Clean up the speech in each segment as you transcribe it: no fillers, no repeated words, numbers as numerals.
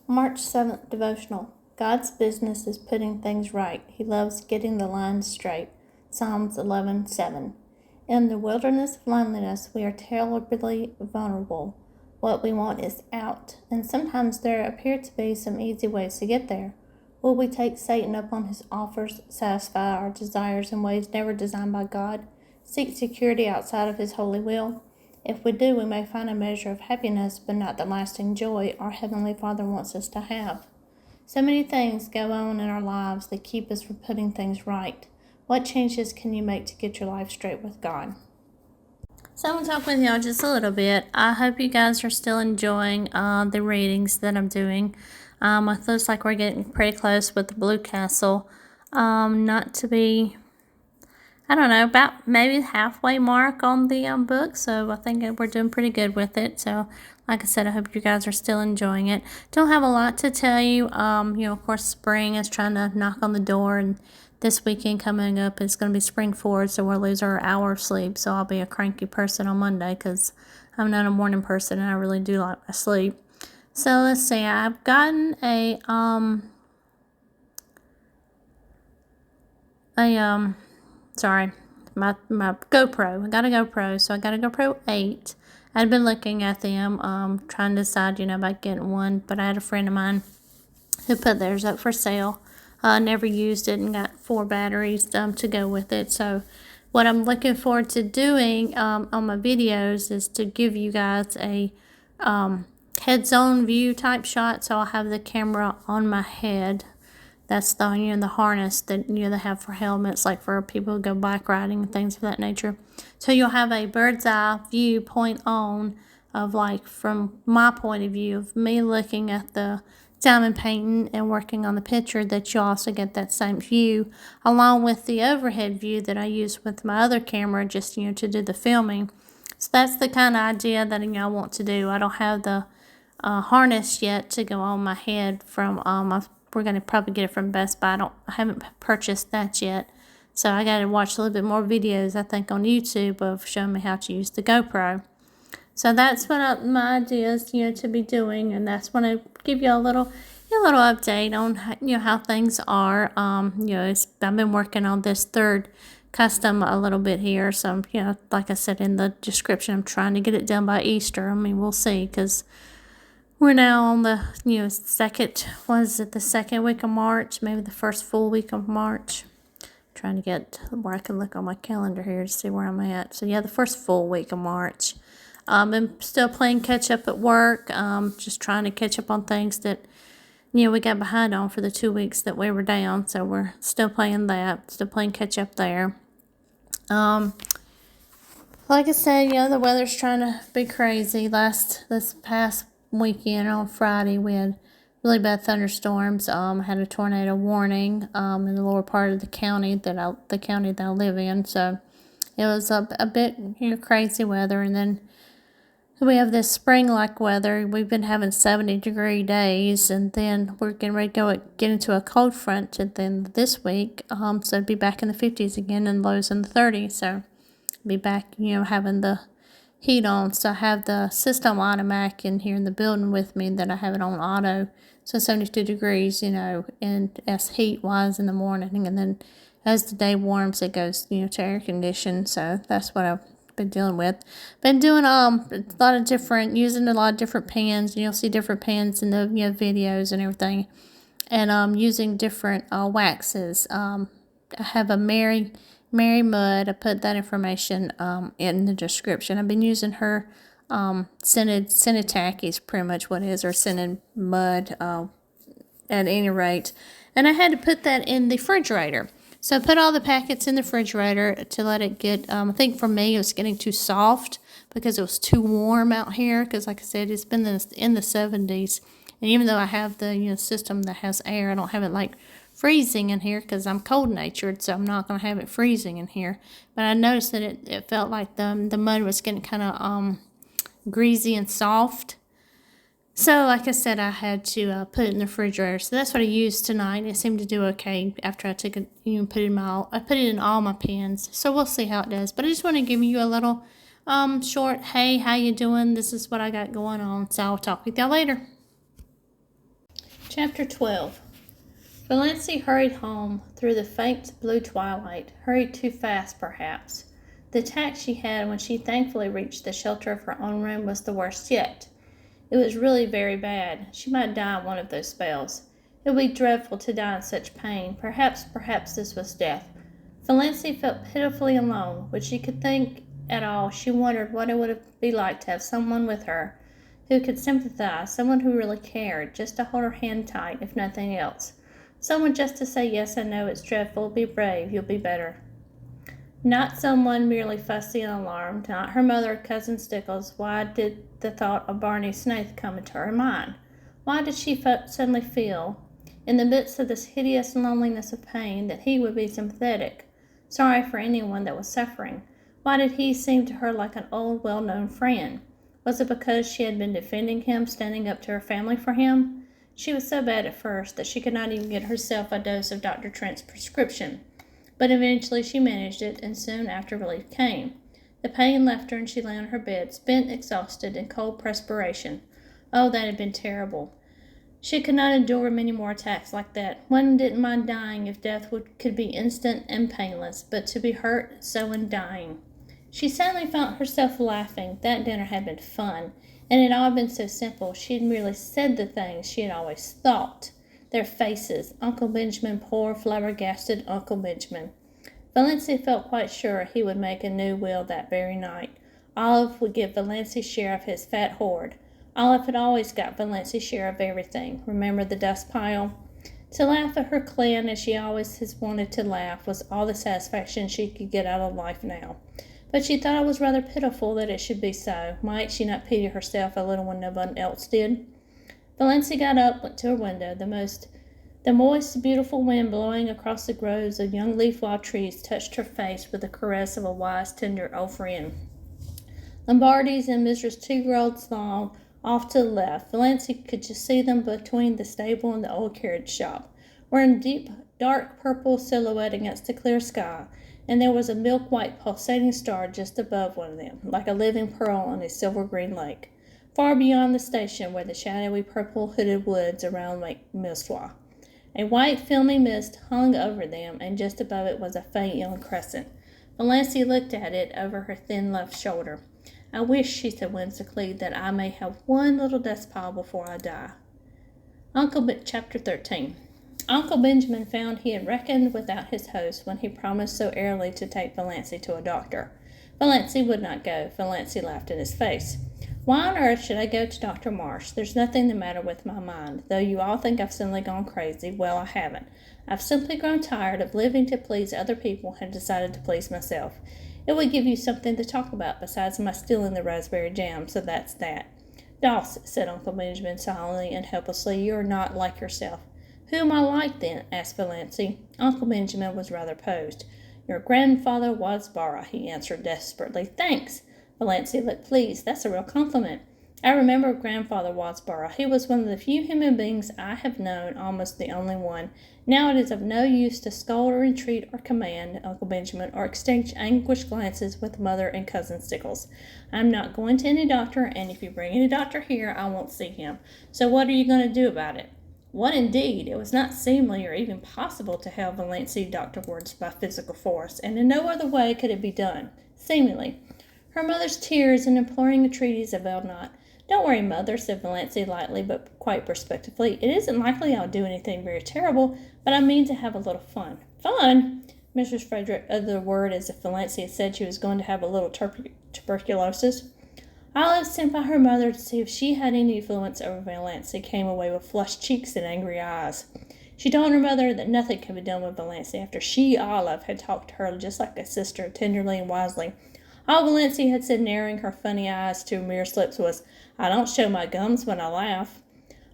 March 7th devotional. God's business is putting things right. He loves getting the lines straight. Psalms 11:7. In the wilderness of loneliness, we are terribly vulnerable. What we want is out, and sometimes there appear to be some easy ways to get there. Will we take Satan up on his offers, satisfy our desires in ways never designed by God, seek security outside of his holy will? If we do, we may find a measure of happiness, but not the lasting joy our Heavenly Father wants us to have. So many things go on in our lives that keep us from putting things right. What changes can you make to get your life straight with God? So I'm going to talk with y'all just a little bit. I hope you guys are still enjoying the readings that I'm doing. It looks like we're getting pretty close with the Blue Castle. Not to be, I don't know, about maybe halfway mark on the book. So I think we're doing pretty good with it. So like I said, I hope you guys are still enjoying it. Don't have a lot to tell you. Of course, spring is trying to knock on the door, and this weekend coming up is going to be spring forward, so we'll lose our hour of sleep. So I'll be a cranky person on Monday because I'm not a morning person and I really do like my sleep. So let's see. I've gotten my GoPro. I got a GoPro, so I got a GoPro 8. I'd been looking at them, trying to decide, about getting one, but I had a friend of mine who put theirs up for sale. Never used it and got 4 batteries to go with it. So what I'm looking forward to doing on my videos is to give you guys a heads-on view type shot. So I'll have the camera on my head. That's the the harness that they have for helmets, like for people who go bike riding and things of that nature. So you'll have a bird's eye view point on of, like, from my point of view of me looking at the diamond painting and working on the picture, that you also get that same view along with the overhead view that I use with my other camera, just to do the filming. So that's the kind of idea that I want to do. I don't have the harness yet to go on my head from we're going to probably get it from Best Buy. I haven't purchased that yet, so I got to watch a little bit more videos, I think, on YouTube of showing me how to use the GoPro. So that's what my idea is, to be doing, and that's when I give you a little update on how things are. I've been working on this third custom a little bit here, so like I said in the description, I'm trying to get it done by Easter. I mean, we'll see, because we're now on the the second week of March, maybe the first full week of March. Trying to get where I can look on my calendar here to see where I'm at. So yeah, the first full week of March. I'm still playing catch up at work. Just trying to catch up on things that we got behind on for the 2 weeks that we were down. So we're still playing that. Still playing catch up there. Like I said, the weather's trying to be crazy. This past weekend on Friday, we had really bad thunderstorms. Had a tornado warning in the lower part of the county that I live in. So it was a bit crazy weather, and then we have this spring-like weather. We've been having 70-degree days, and then we're getting ready to get into a cold front at the end of this week. So it'd be back in the 50s again and lows in the 30s. So be back, having the heat on. So I have the system automatic in here in the building with me, that I have it on auto. So 72 degrees, and as heat-wise in the morning, and then as the day warms, it goes, to air condition. So that's what I've been dealing with. Been doing using a lot of different pans. You'll see different pans in the videos and everything, and using different waxes. I have a Mary Mud. I put that information in the description. I've been using her scented tacky is pretty much what it is, or scented mud at any rate. And I had to put that in the refrigerator. So I put all the packets in the refrigerator to let it get, I think for me it was getting too soft because it was too warm out here, because like I said, it's been in the 70s. And even though I have the system that has air, I don't have it like freezing in here because I'm cold-natured, so I'm not going to have it freezing in here. But I noticed that it felt like the mud was getting kind of greasy and soft. So like I said, I had to put it in the refrigerator. So that's what I used tonight. It seemed to do okay after I took it, put it in all my pans. So we'll see how it does. But I just want to give you a little short, hey, how you doing? This is what I got going on. So I'll talk with y'all later. Chapter 12. Valancy hurried home through the faint blue twilight, hurried too fast, perhaps. The attack she had when she thankfully reached the shelter of her own room was the worst yet. It was really very bad. She might die in one of those spells. It would be dreadful to die in such pain. Perhaps this was death. Valancy felt pitifully alone. When she could think at all, she wondered what it would be like to have someone with her who could sympathize, someone who really cared, just to hold her hand tight, if nothing else. Someone just to say, yes, I know it's dreadful, be brave, you'll be better. Not someone merely fussy and alarmed, not her mother or Cousin Stickles. Why did the thought of Barney Snaith come into her mind? Why did she suddenly feel, in the midst of this hideous loneliness of pain, that he would be sympathetic, sorry for anyone that was suffering? Why did he seem to her like an old, well-known friend? Was it because she had been defending him, standing up to her family for him? She was so bad at first that she could not even get herself a dose of Dr. Trent's prescription. But eventually she managed it, and soon after relief came. The pain left her, and she lay on her bed, spent, exhausted, in cold perspiration. Oh, that had been terrible. She could not endure many more attacks like that. One didn't mind dying if death could be instant and painless, but to be hurt so in dying. She suddenly found herself laughing. That dinner had been fun, and it all had been so simple. She had merely said the things she had always thought. Their faces, Uncle Benjamin, poor flabbergasted Uncle Benjamin. Valancy felt quite sure he would make a new will that very night. Olive would get Valancy's share of his fat hoard. Olive had always got Valancy's share of everything. Remember the dust pile? To laugh at her clan as she always has wanted to laugh was all the satisfaction she could get out of life now. But she thought it was rather pitiful that it should be so. Might she not pity herself a little when no one else did? Valancy got up, went to her window. The moist, beautiful wind blowing across the groves of young leaf-wild trees touched her face with the caress of a wise, tender old friend. Lombardi's and Mrs. Two-year-old's lawn off to the left. Valancy could just see them between the stable and the old carriage shop, were in deep, dark purple silhouette against the clear sky, and there was a milk-white pulsating star just above one of them, like a living pearl on a silver-green lake, far beyond the station where the shadowy purple-hooded woods around Lake Missois. A white, filmy mist hung over them, and just above it was a faint young crescent. Valancy looked at it over her thin left shoulder. I wish, she said whimsically, that I may have one little dust pile before I die. Chapter 13. Uncle Benjamin found he had reckoned without his host when he promised so airily to take Valancy to a doctor. Valancy would not go. Valancy laughed in his face. Why on earth should I go to Dr. Marsh? There's nothing the matter with my mind. Though you all think I've suddenly gone crazy, well, I haven't. I've simply grown tired of living to please other people and decided to please myself. It would give you something to talk about besides my stealing the raspberry jam, so that's that. Doss, said Uncle Benjamin solemnly and helplessly, you're not like yourself. Who am I like, then? Asked Valancy. Uncle Benjamin was rather posed. Your grandfather was Bara, he answered desperately. Thanks. Valancy looked pleased. That's a real compliment. I remember Grandfather Wasborough. He was one of the few human beings I have known, almost the only one. Now it is of no use to scold or entreat or command Uncle Benjamin, or exchange anguished glances with Mother and Cousin Stickles. I'm not going to any doctor, and if you bring any doctor here, I won't see him. So what are you going to do about it? What indeed? It was not seemly or even possible to have Valancy doctorwards by physical force, and in no other way could it be done. Seemingly. Her mother's tears and imploring entreaties availed not. Don't worry, Mother, said Valancy lightly but quite prospectively. It isn't likely I'll do anything very terrible, but I mean to have a little fun. Fun? Mrs. Frederick uttered the word as if Valancy had said she was going to have a little tuberculosis. Olive, sent by her mother to see if she had any influence over Valancy, came away with flushed cheeks and angry eyes. She told her mother that nothing could be done with Valancy after she, Olive, had talked to her just like a sister, tenderly and wisely. All Valancy had said, narrowing her funny eyes to Amir's lips, was, I don't show my gums when I laugh.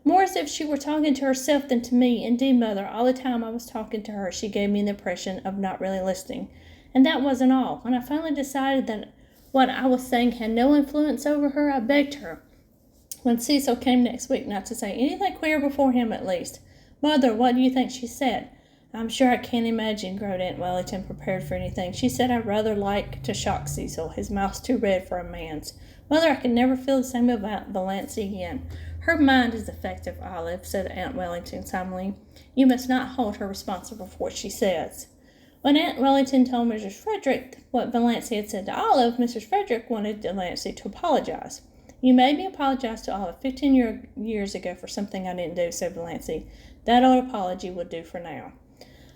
More as if she were talking to herself than to me. Indeed, Mother, all the time I was talking to her, she gave me the impression of not really listening. And that wasn't all. When I finally decided that what I was saying had no influence over her, I begged her, when Cecil came next week, not to say anything queer before him at least. Mother, what do you think she said? I'm sure I can't imagine, groaned Aunt Wellington, prepared for anything. She said I'd rather like to shock Cecil. His mouth's too red for a man's. Mother, I can never feel the same about Valancy again. Her mind is effective, Olive, said Aunt Wellington solemnly. You must not hold her responsible for what she says. When Aunt Wellington told Mrs. Frederick what Valancy had said to Olive, Mrs. Frederick wanted Valancy to apologize. You made me apologize to Olive 15 years ago for something I didn't do, said Valancy. That old apology will do for now.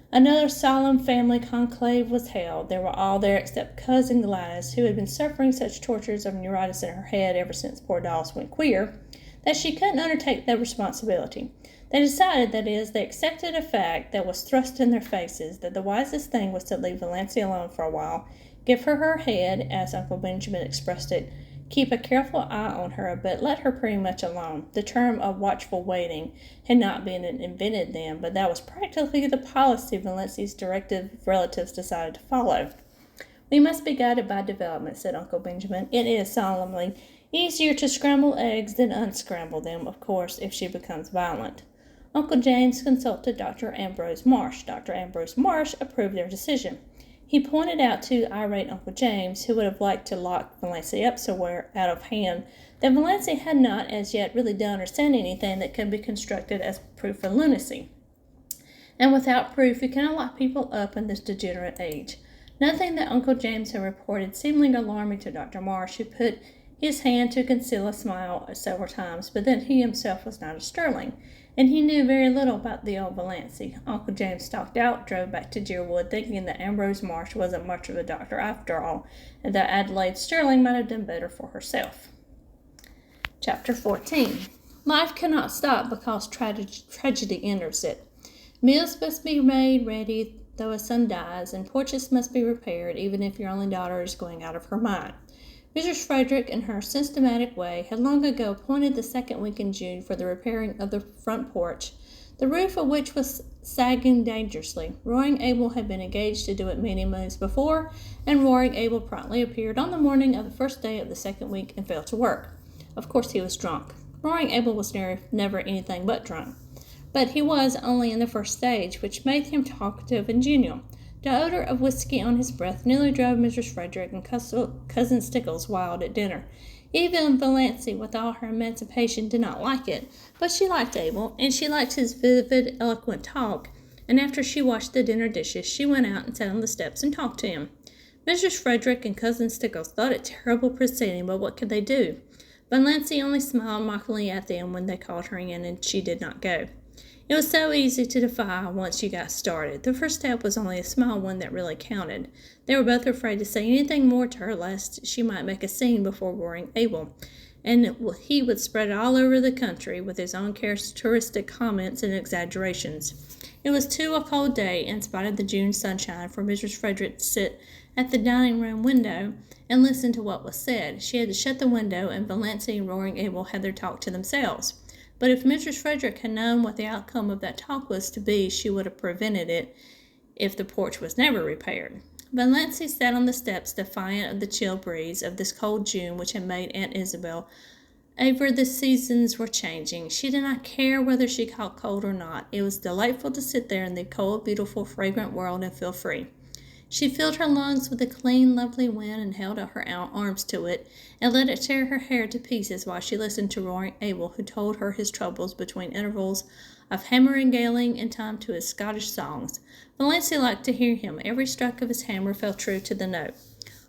Another solemn family conclave was held. They were all there except Cousin Gladys, who had been suffering such tortures of neuritis in her head ever since poor Dolls went queer, that she couldn't undertake the responsibility. They decided, that is, they accepted a fact that was thrust in their faces, that the wisest thing was to leave Valancy alone for a while, give her her head, as Uncle Benjamin expressed it, keep a careful eye on her, but let her pretty much alone. The term of watchful waiting had not been invented then, but that was practically the policy Valancy's directive relatives decided to follow. We must be guided by development, said Uncle Benjamin. It is solemnly easier to scramble eggs than unscramble them, of course, if she becomes violent. Uncle James consulted Dr. Ambrose Marsh. Dr. Ambrose Marsh approved their decision. He pointed out to irate Uncle James, who would have liked to lock Valancy up somewhere out of hand, that Valancy had not as yet really done or said anything that could be construed as proof of lunacy. And without proof, you cannot lock people up in this degenerate age. Nothing that Uncle James had reported seemingly alarming to Dr. Marsh, who put his hand to conceal a smile several times, but that he himself was not a Sterling, and he knew very little about the old Valancy. Uncle James stalked out, drove back to Deerwood, thinking that Ambrose Marsh wasn't much of a doctor after all, and that Adelaide Sterling might have done better for herself. Chapter 14. Life cannot stop because tragedy enters it. Meals must be made ready though a son dies, and porches must be repaired even if your only daughter is going out of her mind. Mrs. Frederick, in her systematic way, had long ago appointed the second week in June for the repairing of the front porch, the roof of which was sagging dangerously. Roaring Abel had been engaged to do it many months before, and Roaring Abel promptly appeared on the morning of the first day of the second week and fell to work. Of course he was drunk. Roaring Abel was never anything but drunk, but he was only in the first stage, which made him talkative and genial. The odor of whiskey on his breath nearly drove Mrs. Frederick and Cousin Stickles wild at dinner. Even Valancy, with all her emancipation, did not like it, but she liked Abel, and she liked his vivid, eloquent talk, and after she washed the dinner dishes, she went out and sat on the steps and talked to him. Mrs. Frederick and Cousin Stickles thought it terrible proceeding, but what could they do? Valancy only smiled mockingly at them when they called her in, and she did not go. It was so easy to defy once you got started. The first step was only a small one that really counted. They were both afraid to say anything more to her lest she might make a scene before Roaring Abel, and he would spread it all over the country with his own characteristic comments and exaggerations. It was too a cold day, in spite of the June sunshine, for Mrs. Frederick to sit at the dining room window and listen to what was said. She had to shut the window, and Valancy and Roaring Abel had their talk to themselves. But if Mrs. Frederick had known what the outcome of that talk was to be, she would have prevented it if the porch was never repaired. Valancy sat on the steps, defiant of the chill breeze of this cold June which had made Aunt Isabel aver the seasons were changing. She did not care whether she caught cold or not. It was delightful to sit there in the cold, beautiful, fragrant world and feel free. She filled her lungs with the clean, lovely wind and held out her arms to it, and let it tear her hair to pieces while she listened to Roaring Abel, who told her his troubles between intervals of hammering and time to his Scottish songs. Valancy liked to hear him. Every stroke of his hammer fell true to the note.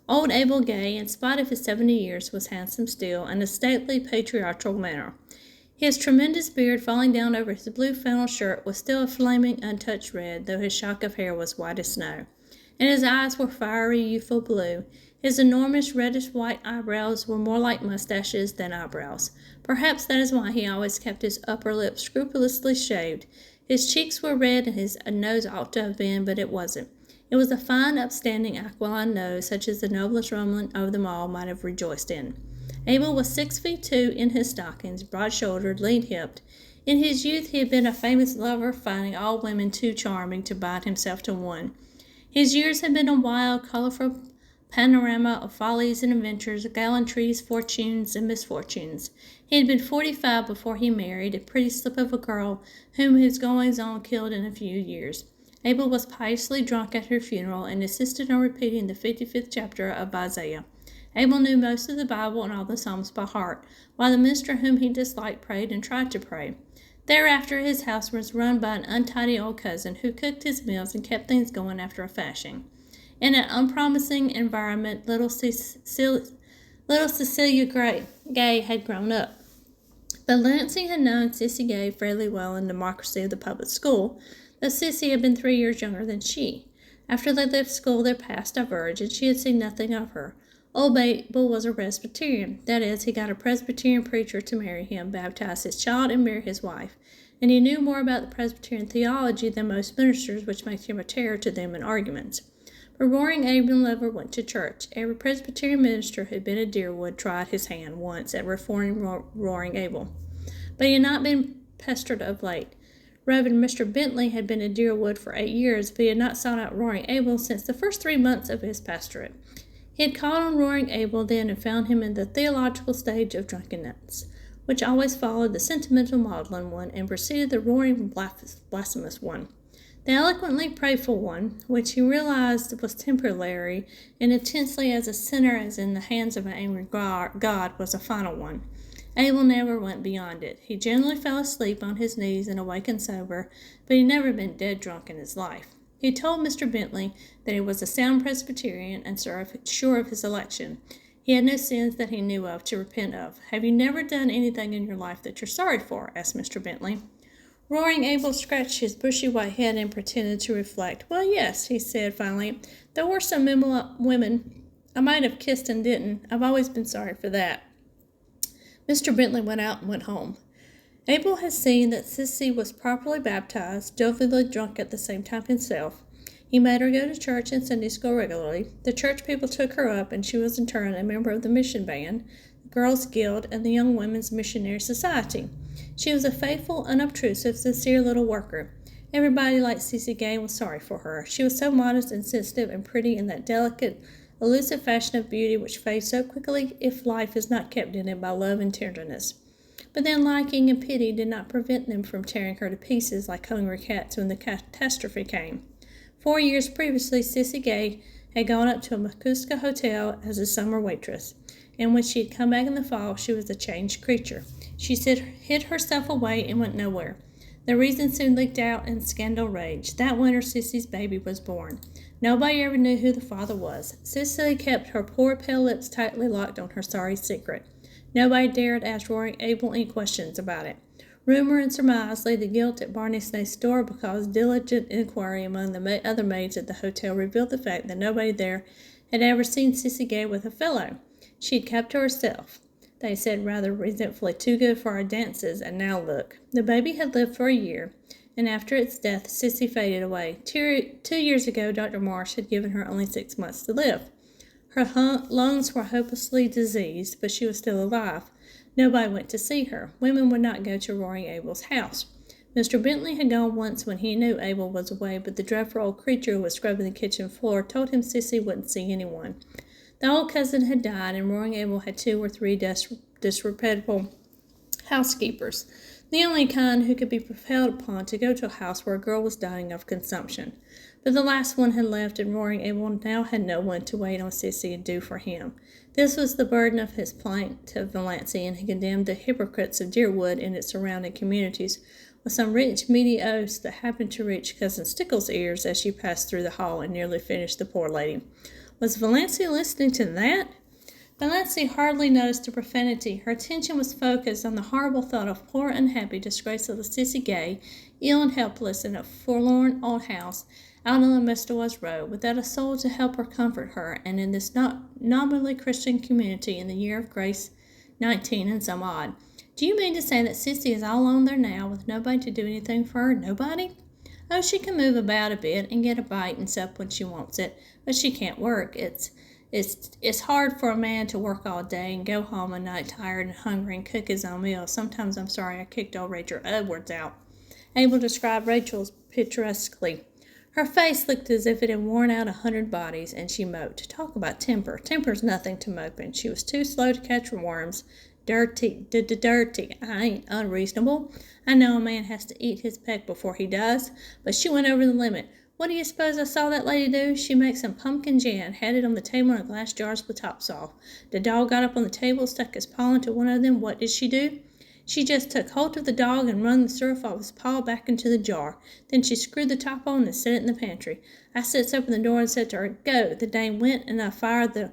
Old Abel Gay, in spite of his 70 years, was handsome still, in a stately, patriarchal manner. His tremendous beard, falling down over his blue flannel shirt, was still a flaming, untouched red, though his shock of hair was white as snow, and his eyes were fiery, youthful blue. His enormous reddish-white eyebrows were more like mustaches than eyebrows. Perhaps that is why he always kept his upper lip scrupulously shaved. His cheeks were red, and his nose ought to have been, but it wasn't. It was a fine, upstanding, aquiline nose, such as the noblest Roman of them all might have rejoiced in. Abel was 6'2" in his stockings, broad-shouldered, lean-hipped. In his youth he had been a famous lover, finding all women too charming to bind himself to one. His years had been a wild, colorful panorama of follies and adventures, gallantries, fortunes, and misfortunes. He had been 45 before he married a pretty slip of a girl whom his goings-on killed in a few years. Abel was piously drunk at her funeral and insisted on repeating the 55th chapter of Isaiah. Abel knew most of the Bible and all the Psalms by heart, while the minister whom he disliked prayed and tried to pray. Thereafter his house was run by an untidy old cousin who cooked his meals and kept things going after a fashion. In an unpromising environment, little Cecilia Gay had grown up. Valancy had known Sissy Gay fairly well in the democracy of the public school, though Sissy had been 3 years younger than she. After they left school, their paths diverged, and she had seen nothing of her. Old Abel was a Presbyterian. That is, he got a Presbyterian preacher to marry him, baptize his child, and marry his wife. And he knew more about the Presbyterian theology than most ministers, which makes him a terror to them in arguments. But Roaring Abel never went to church. Every Presbyterian minister who had been at Deerwood tried his hand once at reforming Roaring Abel. But he had not been pestered of late. Reverend Mr. Bentley had been at Deerwood for 8 years, but he had not sought out Roaring Abel since the first 3 months of his pastorate. He had called on Roaring Abel then and found him in the theological stage of drunkenness, which always followed the sentimental maudlin one and preceded the roaring blasphemous one. The eloquently prayerful one, which he realized was temporary and intensely as a sinner as in the hands of an angry God, was a final one. Abel never went beyond it. He generally fell asleep on his knees and awakened sober, but he never been dead drunk in his life. He told Mr. Bentley that he was a sound Presbyterian and sure of his election. He had no sins that he knew of to repent of. "Have you never done anything in your life that you're sorry for?" asked Mr. Bentley. Roaring Abel scratched his bushy white head and pretended to reflect. "Well, yes," he said finally. "There were some women I might have kissed and didn't. I've always been sorry for that." Mr. Bentley went out and went home. Abel had seen that Sissy was properly baptized, jovially drunk at the same time himself. He made her go to church and Sunday school regularly. The church people took her up, and she was in turn a member of the mission band, the Girls' Guild, and the Young Women's Missionary Society. She was a faithful, unobtrusive, sincere little worker. Everybody like Sissy Gay was sorry for her. She was so modest and sensitive and pretty in that delicate, elusive fashion of beauty which fades so quickly if life is not kept in it by love and tenderness. But then liking and pity did not prevent them from tearing her to pieces like hungry cats when the catastrophe came. 4 years previously, Sissy Gay had gone up to a Makuska hotel as a summer waitress, and when she had come back in the fall, she was a changed creature. She hid herself away and went nowhere. The reason soon leaked out and scandal raged. That winter, Sissy's baby was born. Nobody ever knew who the father was. Sissy kept her poor pale lips tightly locked on her sorry secret. Nobody dared ask Roaring Abel any questions about it. Rumor and surmise laid the guilt at Barney Snaith's door because diligent inquiry among the other maids at the hotel revealed the fact that nobody there had ever seen Sissy Gay with a fellow. She had kept to herself, they said rather resentfully, too good for our dances, and now look. The baby had lived for a year, and after its death, Sissy faded away. 2 years ago, Dr. Marsh had given her only 6 months to live. Her lungs were hopelessly diseased, but she was still alive. Nobody went to see her. Women would not go to Roaring Abel's house. Mr. Bentley had gone once when he knew Abel was away, but the dreadful old creature who was scrubbing the kitchen floor told him Sissy wouldn't see anyone. The old cousin had died, and Roaring Abel had 2 or 3 disreputable housekeepers, the only kind who could be prevailed upon to go to a house where a girl was dying of consumption. But the last one had left, and Roaring Abel now had no one to wait on Sissy and do for him. This was the burden of his plaint to Valancy, and he condemned the hypocrites of Deerwood and its surrounding communities with some rich, meaty oaths that happened to reach Cousin Stickle's ears as she passed through the hall and nearly finished the poor lady. Was Valancy listening to that? Valancy hardly noticed the profanity. Her attention was focused on the horrible thought of poor, unhappy, disgraceful Sissy Gay, ill and helpless in a forlorn old house out on the Mistawaz Road, without a soul to help or comfort her, and in this nominally Christian community in the year of grace 19 and some odd. Do you mean to say that Sissy is all alone there now, with nobody to do anything for her? Nobody? Oh, she can move about a bit and get a bite and sup when she wants it, but she can't work. It's hard for a man to work all day and go home at night tired and hungry and cook his own meals. Sometimes I'm sorry I kicked old Rachel Edwards out. Abel described Rachel's picturesquely. Her face looked as if it had worn out 100 bodies, and she moped. Talk about temper. Temper's nothing to mope in. She was too slow to catch worms. Dirty. I ain't unreasonable. I know a man has to eat his peck before he dies, but she went over the limit. What do you suppose I saw that lady do? She makes some pumpkin jam and had it on the table in glass jars with tops off. The dog got up on the table, stuck his paw into one of them. What did she do? She just took hold of the dog and run the syrup off his paw back into the jar. Then she screwed the top on and set it in the pantry. I sits open the door and said to her, "Go." The dame went, and I fired the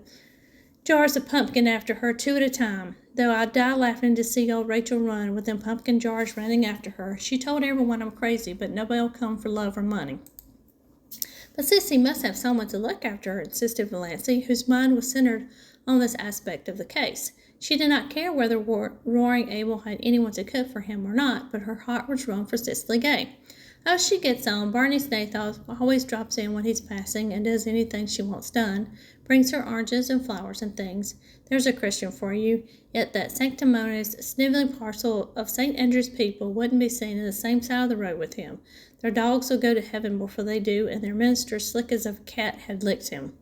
jars of pumpkin after her, 2 at a time, though I die laughing to see old Rachel run with them pumpkin jars running after her. She told everyone I'm crazy, but nobody'll come for love or money. But Sissy must have someone to look after her, insisted Valancy, whose mind was centered on this aspect of the case. She did not care whether Roaring Abel had anyone to cook for him or not, but her heart was wrung for Cicely Gay. How she gets on, Barney Snaythaw always drops in when he's passing and does anything she wants done, brings her oranges and flowers and things. There's a Christian for you, yet that sanctimonious, sniveling parcel of St. Andrew's people wouldn't be seen in the same side of the road with him. Their dogs will go to heaven before they do, and their minister slick as a cat had licked him.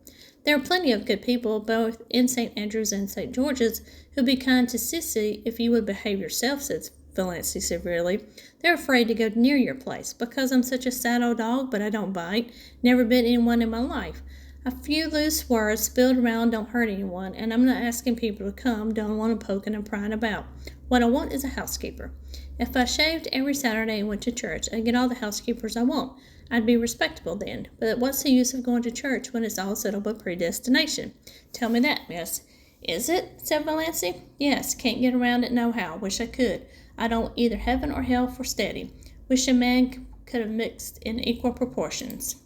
There are plenty of good people, both in St. Andrew's and St. George's, who'd be kind to Sissy if you would behave yourself, said Valancy severely. They're afraid to go near your place, because I'm such a sad old dog, but I don't bite. Never bit anyone in my life. A few loose words spilled around don't hurt anyone, and I'm not asking people to come, don't want them poking and prying about. What I want is a housekeeper. If I shaved every Saturday and went to church, I'd get all the housekeepers I want. I'd be respectable then. But what's the use of going to church when it's all settled by predestination? Tell me that, miss. Is it? Said Valancy. Yes, can't get around it nohow. Wish I could. I don't either heaven or hell for steady. Wish a man could have mixed in equal proportions.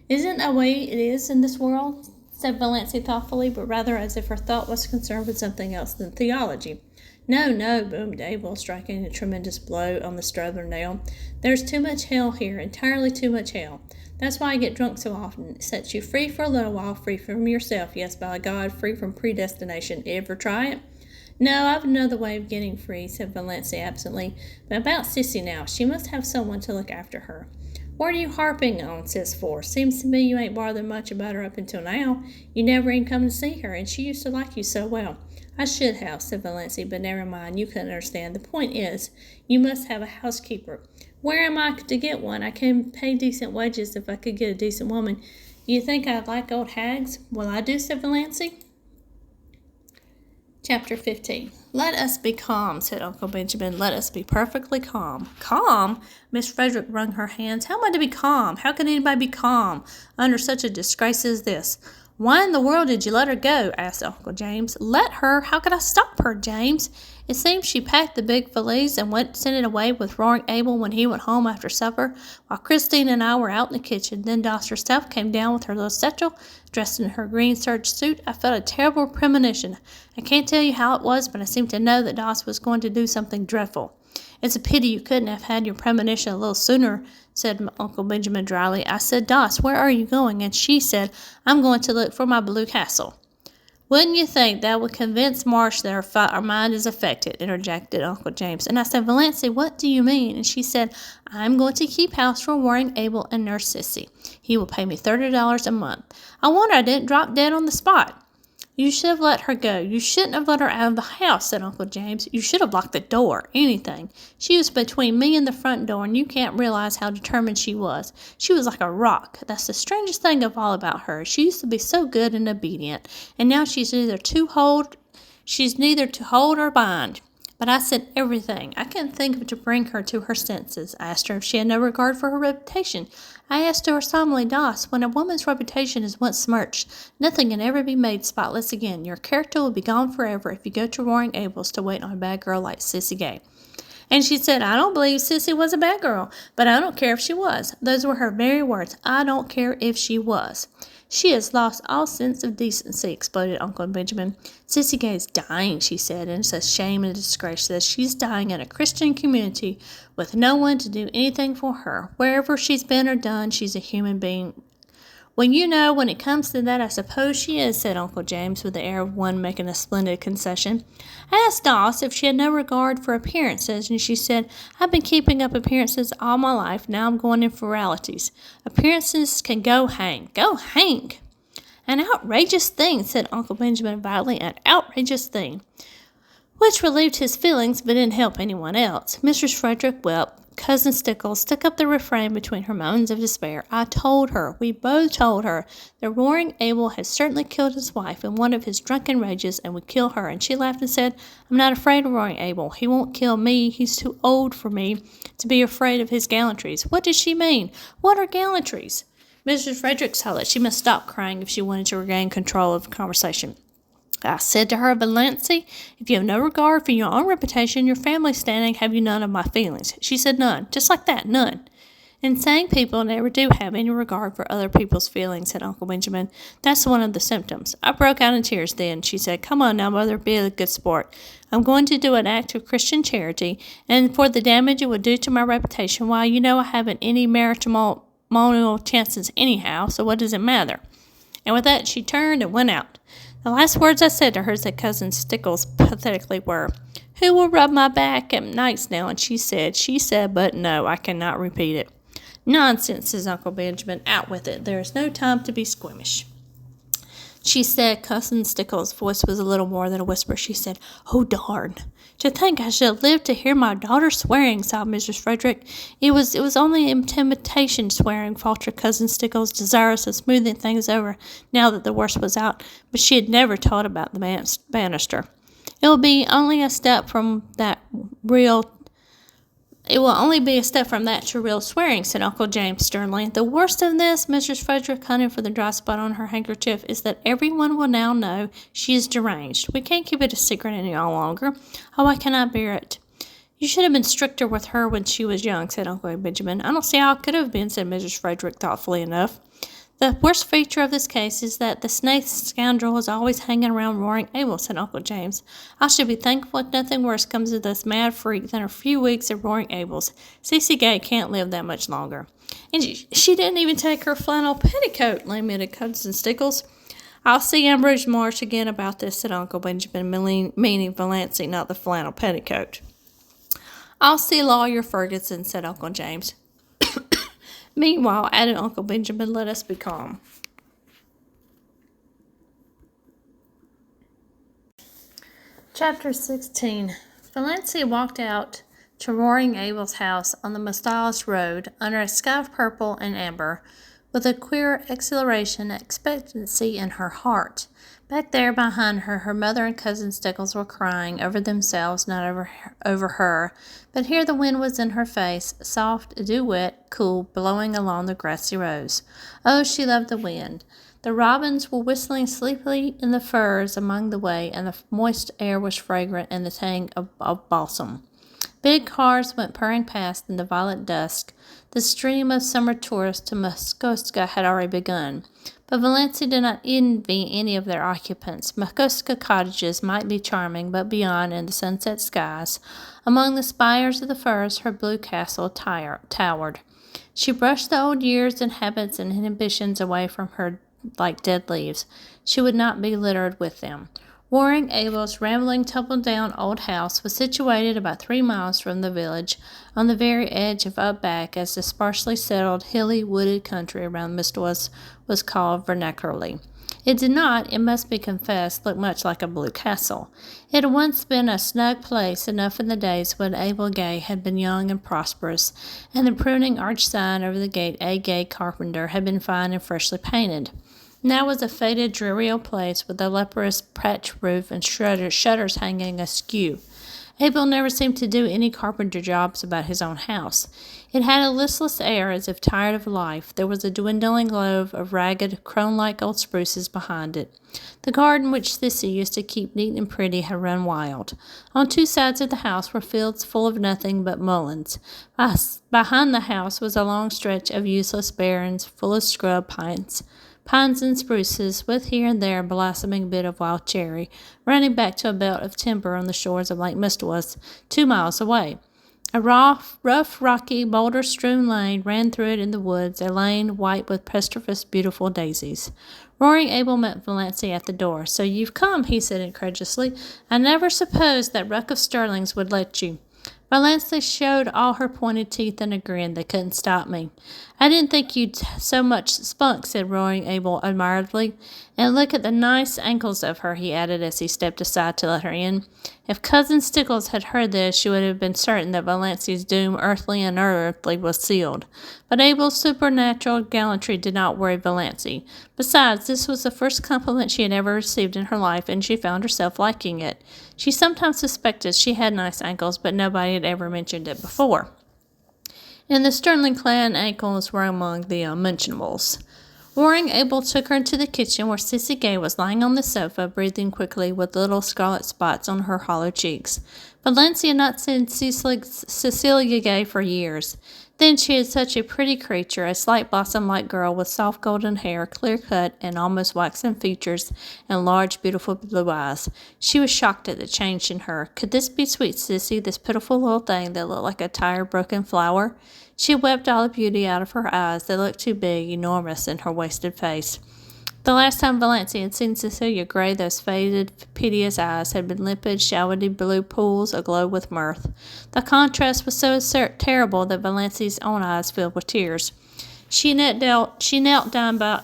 Isn't that the way it is in this world? Said Valancy thoughtfully, but rather as if her thought was concerned with something else than theology. No, no, boomed Abel, striking a tremendous blow on the Strother nail. There's too much hell here, entirely too much hell. That's why I get drunk so often. It sets you free for a little while, free from yourself. Yes, by God, free from predestination. Ever try it? No, I've another way of getting free, said Valancy absently. But about Sissy now, she must have someone to look after her. What are you harping on, sis, for? Seems to me you ain't bothered much about her up until now. You never even come to see her, and she used to like you so well. I should have, said Valancy, but never mind, you couldn't understand. The point is, you must have a housekeeper. Where am I to get one? I can pay decent wages if I could get a decent woman. You think I'd like old hags? Well, I do, said Valancy. Chapter 15. Let us be calm, said Uncle Benjamin. Let us be perfectly calm. Calm? Miss Frederick wrung her hands. How am I to be calm? How can anybody be calm under such a disgrace as this? Why in the world did you let her go? Asked Uncle James. Let her? How could I stop her, James? It seems she packed the big valise and sent it away with Roaring Abel when he went home after supper, while Christine and I were out in the kitchen. Then Doss herself came down with her little satchel, dressed in her green serge suit. I felt a terrible premonition. I can't tell you how it was, but I seemed to know that Doss was going to do something dreadful. It's a pity you couldn't have had your premonition a little sooner, said Uncle Benjamin dryly. I said, Doss, where are you going? And she said, I'm going to look for my blue castle. Wouldn't you think that would convince Marsh that our mind is affected, interjected Uncle James. And I said, Valancy, what do you mean? And she said, I'm going to keep house for Roaring Abel and Nurse Sissy. He will pay me $30 a month. I wonder I didn't drop dead on the spot. You should have let her go. You shouldn't have let her out of the house, said Uncle James. You should have locked the door. Anything. She was between me and the front door, and you can't realize how determined she was. She was like a rock. That's the strangest thing of all about her. She used to be so good and obedient, and now she's neither to hold or bind. But I said everything. I couldn't think of to bring her to her senses. I asked her if she had no regard for her reputation. I asked her solemnly, Doss, when a woman's reputation is once smirched, nothing can ever be made spotless again. Your character will be gone forever if you go to Roaring Abel's to wait on a bad girl like Sissy Gay. And she said, I don't believe Sissy was a bad girl, but I don't care if she was. Those were her very words. I don't care if she was. She has lost all sense of decency, exploded Uncle Benjamin. Sissy Gay is dying, she said, and it's a shame and a disgrace that she's dying in a Christian community with no one to do anything for her. Wherever she's been or done, she's a human being. Well, you know, when it comes to that, I suppose she is, said Uncle James, with the air of one making a splendid concession. I asked Doss if she had no regard for appearances, and she said, I've been keeping up appearances all my life, now I'm going in for realities. Appearances can go hang. Go hang! An outrageous thing, said Uncle Benjamin violently, an outrageous thing. Which relieved his feelings, but didn't help anyone else. Mrs. Frederick wept Cousin Stickles stuck up the refrain between her moans of despair. I told her, we both told her, that Roaring Abel had certainly killed his wife in one of his drunken rages and would kill her, and she laughed and said, I'm not afraid of Roaring Abel. He won't kill me. He's too old for me to be afraid of his gallantries. What does she mean? What are gallantries? Mrs. Frederick saw that she must stop crying if she wanted to regain control of the conversation. I said to her, Valancy, if you have no regard for your own reputation, your family standing, have you none of my feelings? She said none. Just like that, none. Insane people never do have any regard for other people's feelings, said Uncle Benjamin. That's one of the symptoms. I broke out in tears then. She said, Come on now, Mother, be a good sport. I'm going to do an act of Christian charity, and for the damage it would do to my reputation, why, you know I haven't any matrimonial chances anyhow, so what does it matter? And with that she turned and went out. The last words I said to her, said Cousin Stickles pathetically, were, Who will rub my back at nights now? And she said, but no, I cannot repeat it. Nonsense, says Uncle Benjamin. Out with it. There is no time to be squeamish. She said, Cousin Stickles' voice was a little more than a whisper. She said, Oh, darn. To think I should have lived to hear my daughter swearing, sobbed Mrs. Frederick. It was only intimidation swearing, faltered Cousin Stickles, desirous of smoothing things over now that the worst was out, but she had never taught about the banister. It will only be a step from that to real swearing, said Uncle James sternly. The worst of this, Mrs. Frederick, hunting for the dry spot on her handkerchief, is that everyone will now know she is deranged. We can't keep it a secret any longer. Oh, I cannot bear it. You should have been stricter with her when she was young, said Uncle Benjamin. I don't see how I could have been, said Mrs. Frederick thoughtfully enough. The worst feature of this case is that the snake scoundrel is always hanging around Roaring Abel, said Uncle James. I should be thankful if nothing worse comes of this mad freak than a few weeks of Roaring Abel's. Cece Gay can't live that much longer. And she didn't even take her flannel petticoat, lamented Cousin Stickles. I'll see Ambrose Marsh again about this, said Uncle Benjamin, meaning Valancy, not the flannel petticoat. I'll see Lawyer Ferguson, said Uncle James. Meanwhile, added Uncle Benjamin, let us be calm. Chapter 16. Valancy walked out to Roaring Abel's house on the Mustalish Road under a sky of purple and amber, with a queer exhilaration and expectancy in her heart. Back there behind her, her mother and Cousin Stickles were crying over themselves, not over her. But here the wind was in her face, soft, dew-wet, cool, blowing along the grassy rows. Oh, she loved the wind. The robins were whistling sleepily in the firs among the way, and the moist air was fragrant in the tang of balsam. Big cars went purring past in the violet dusk. The stream of summer tourists to Muskoska had already begun. But Valancy did not envy any of their occupants. Muskoska cottages might be charming, but beyond, in the sunset skies, among the spires of the firs, her blue castle towered. She brushed the old years and habits and inhibitions away from her like dead leaves. She would not be littered with them. Roaring Abel's rambling, tumble-down old house was situated about 3 miles from the village, on the very edge of up-back, as the sparsely settled, hilly, wooded country around Mistwas was called vernacularly. It did not, it must be confessed, look much like a blue castle. It had once been a snug place enough in the days when Abel Gay had been young and prosperous, and the pruning arch sign over the gate, A. Gay Carpenter, had been fine and freshly painted. Now was a faded, dreary old place with a leprous patch roof and shutters hanging askew. Abel never seemed to do any carpenter jobs about his own house. It had a listless air, as if tired of life. There was a dwindling grove of ragged, crone-like old spruces behind it. The garden which Sissy used to keep neat and pretty had run wild. On 2 sides of the house were fields full of nothing but mulleins. Behind the house was a long stretch of useless barrens, full of scrub pines and spruces, with here and there a blossoming bit of wild cherry, running back to a belt of timber on the shores of Lake Mistwas, 2 miles away. A rough, rocky, boulder-strewn lane ran through it in the woods, a lane white with pestiferous, beautiful daisies. Roaring Abel met Valancy at the door. So you've come, he said incredulously. I never supposed that ruck of Sterlings would let you. Valancy showed all her pointed teeth in a grin. They couldn't stop me. I didn't think you'd so much spunk, said Roaring Abel admiringly. And look at the nice ankles of her, he added as he stepped aside to let her in. If Cousin Stickles had heard this, she would have been certain that Valancey's doom, earthly and unearthly, was sealed. But Abel's supernatural gallantry did not worry Valancey. Besides, this was the first compliment she had ever received in her life, and she found herself liking it. She sometimes suspected she had nice ankles, but nobody had ever mentioned it before. And the sternly-clad ankles were among the unmentionables. Roaring Abel took her into the kitchen where Sissy Gay was lying on the sofa, breathing quickly with little scarlet spots on her hollow cheeks. Valencia had not seen Cecilia Gay for years. Then she had such a pretty creature, a slight blossom-like girl with soft golden hair, clear-cut and almost waxen features, and large, beautiful blue eyes. She was shocked at the change in her. Could this be sweet Sissy, this pitiful little thing that looked like a tired, broken flower? She wept all the beauty out of her eyes. They looked too big, enormous in her wasted face. The last time Valencia had seen Cecilia Gray, those faded, piteous eyes had been limpid, shadowy blue pools aglow with mirth. The contrast was so terrible that Valencia's own eyes filled with tears. She knelt down by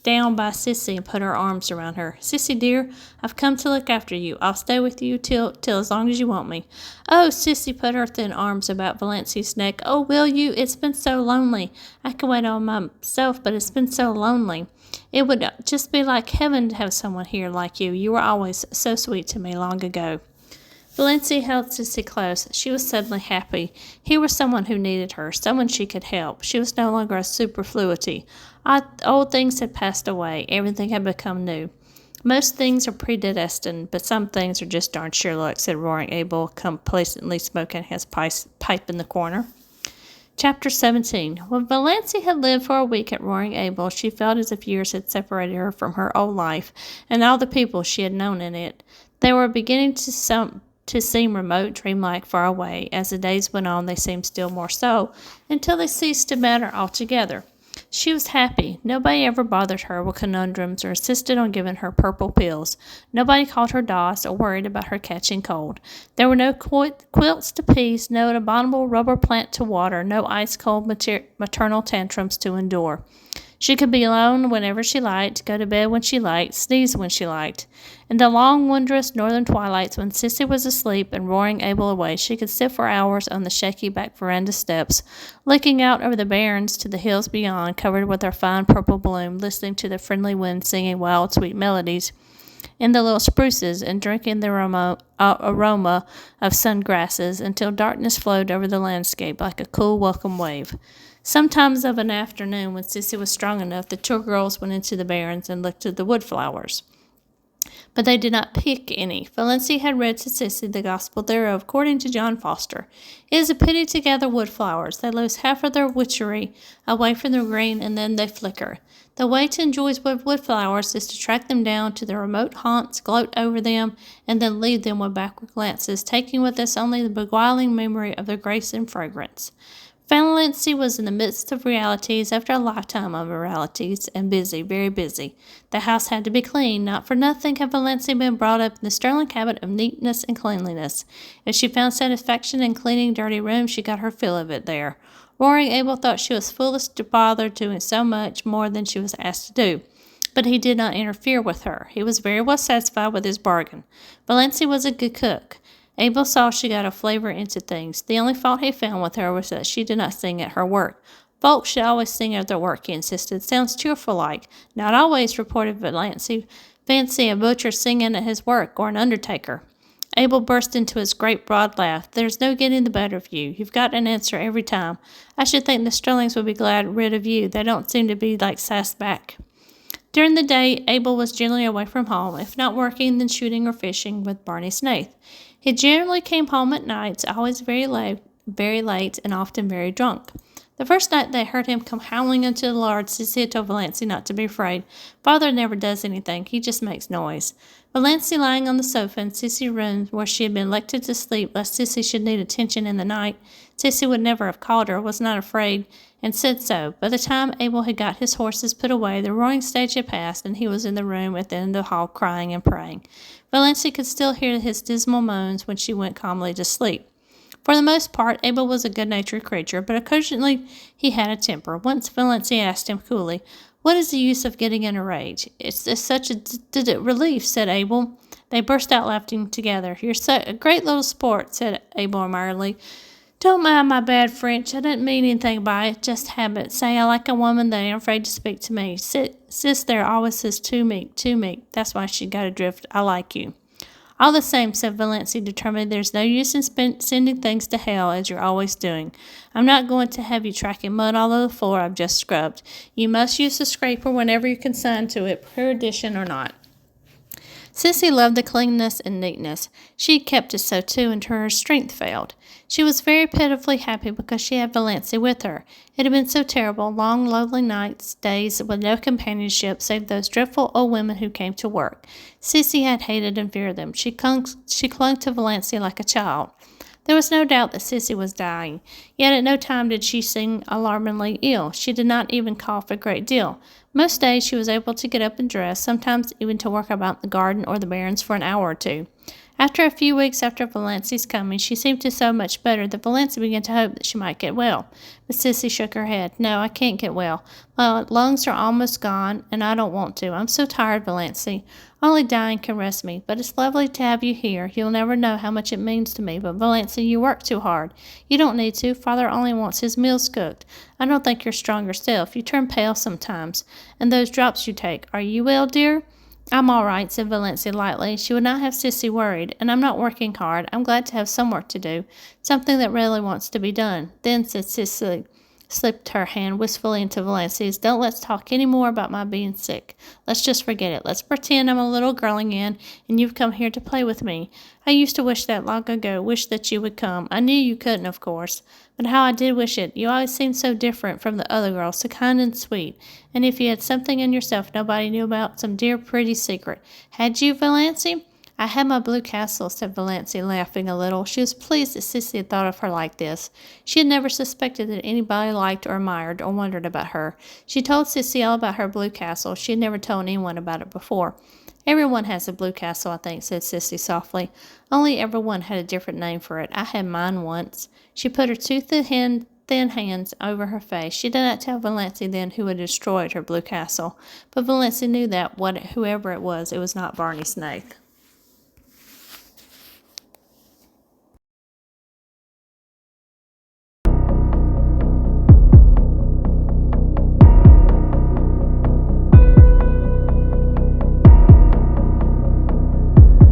Sissy and put her arms around her. Sissy, dear, I've come to look after you. I'll stay with you till as long as you want me. Oh, Sissy put her thin arms about Valencia's neck. Oh, will you? It's been so lonely. I can wait on myself, but it's been so lonely. It would just be like heaven to have someone here like you. You were always so sweet to me long ago. Valencia held Sissy close. She was suddenly happy. Here was someone who needed her, someone she could help. She was no longer a superfluity. Old things had passed away. Everything had become new. Most things are predestined, but some things are just darn sure luck, said Roaring Abel, complacently smoking his pipe in the corner. Chapter 17. When Valencia had lived for a week at Roaring Abel, she felt as if years had separated her from her old life and all the people she had known in it. They were beginning to seem remote, dreamlike, far away. As the days went on, they seemed still more so, until they ceased to matter altogether. She was happy. Nobody ever bothered her with conundrums or insisted on giving her purple pills. Nobody called her Doss or worried about her catching cold. There were no quilts to piece, no abominable rubber plant to water, no ice-cold maternal tantrums to endure. She could be alone whenever she liked, go to bed when she liked, sneeze when she liked. In the long, wondrous northern twilights, when Sissy was asleep and Roaring Abel away, she could sit for hours on the shaky back veranda steps, looking out over the barrens to the hills beyond, covered with their fine purple bloom, listening to the friendly wind singing wild, sweet melodies in the little spruces, and drinking the aroma of sun grasses until darkness flowed over the landscape like a cool, welcome wave. Sometimes of an afternoon, when Sissy was strong enough, the two girls went into the barrens and looked at the wood flowers. But they did not pick any. Valencia had read to Sissy the gospel thereof, according to John Foster. It is a pity to gather wood flowers. They lose half of their witchery away from the green, and then they flicker. The way to enjoy wood flowers is to track them down to their remote haunts, gloat over them, and then leave them with backward glances, taking with us only the beguiling memory of their grace and fragrance. Valencia was in the midst of realities after a lifetime of realities, and busy, very busy. The house had to be clean. Not for nothing had Valencia been brought up in the sterling habit of neatness and cleanliness. If she found satisfaction in cleaning dirty rooms, she got her fill of it there. Roaring Abel thought she was foolish to bother doing so much more than she was asked to do. But he did not interfere with her. He was very well satisfied with his bargain. Valencia was a good cook. Abel saw she got a flavor into things. The only fault he found with her was that she did not sing at her work. Folks should always sing at their work, he insisted. Sounds cheerful-like. Not always, reported Valencia. Fancy a butcher singing at his work, or an undertaker. Abel burst into his great broad laugh. There's no getting the better of you. You've got an answer every time. I should think the Sterlings would be glad rid of you. They don't seem to be like sassed back. During the day, Abel was generally away from home, if not working, then shooting or fishing with Barney Snaith. He generally came home at nights, always very late, and often very drunk. The first night they heard him come howling into the large, Sissy had told Valencia not to be afraid. Father never does anything, he just makes noise. Valencia lying on the sofa in Sissy's room where she had been elected to sleep lest Sissy should need attention in the night. Sissy would never have called her, was not afraid, and said so. By the time Abel had got his horses put away, the roaring stage had passed, and he was in the room at the end of the hall crying and praying. Valencia could still hear his dismal moans when she went calmly to sleep. For the most part, Abel was a good-natured creature, but occasionally he had a temper. Once Valency asked him coolly, "What is the use of getting in a rage?" "It's such a relief," said Abel. They burst out laughing together. "You're a great little sport," said Abel admiringly. "Don't mind my bad French. I didn't mean anything by it. Just habit. Say I like a woman that ain't afraid to speak to me. Sis there always says too meek, too meek. That's why she got adrift. I like you." "All the same," said Valency, determined, "there's no use in sending things to hell, as you're always doing. I'm not going to have you tracking mud all over the floor I've just scrubbed. You must use the scraper whenever you're consigned to it, perdition or not." Sissy loved the cleanness and neatness. She kept it so too until her strength failed. She was very pitifully happy because she had Valency with her. It had been so terrible, long, lonely nights, days with no companionship save those dreadful old women who came to work. Sissy had hated and feared them. She clung to Valency like a child. There was no doubt that Sissy was dying, yet at no time did she seem alarmingly ill. She did not even cough a great deal. Most days she was able to get up and dress, sometimes even to work about the garden or the barrens for an hour or two. After a few weeks after Valency's coming, she seemed to so much better that Valency began to hope that she might get well. But Sissy shook her head. "No, I can't get well. My lungs are almost gone, and I don't want to. I'm so tired, Valency. Only dying can rest me. But it's lovely to have you here. You'll never know how much it means to me. But, Valency, you work too hard. You don't need to. Father only wants his meals cooked. I don't think you're strong yourself. You turn pale sometimes. And those drops you take. Are you well, dear?" "I'm all right," said Valency lightly. She would not have Sissy worried. "And I'm not working hard. I'm glad to have some work to do, something that really wants to be done." "Then," said Sissy, slipped her hand wistfully into Valency's, "don't let's talk any more about my being sick. Let's just forget it. Let's pretend I'm a little girl again, and you've come here to play with me. I used to wish that long ago, wish that you would come. I knew you couldn't, of course. But how I did wish it. You always seemed so different from the other girls, so kind and sweet. And if you had something in yourself nobody knew about, some dear pretty secret. Had you, Valency?" "I had my blue castle," said Valency, laughing a little. She was pleased that Sissy had thought of her like this. She had never suspected that anybody liked or admired or wondered about her. She told Sissy all about her blue castle. She had never told anyone about it before. "Everyone has a blue castle, I think," said Sissy softly. "Only everyone had a different name for it. I had mine once." She put her two thin hands over her face. She did not tell Valency then who had destroyed her blue castle, but Valency knew that, whoever it was not Barney Snake.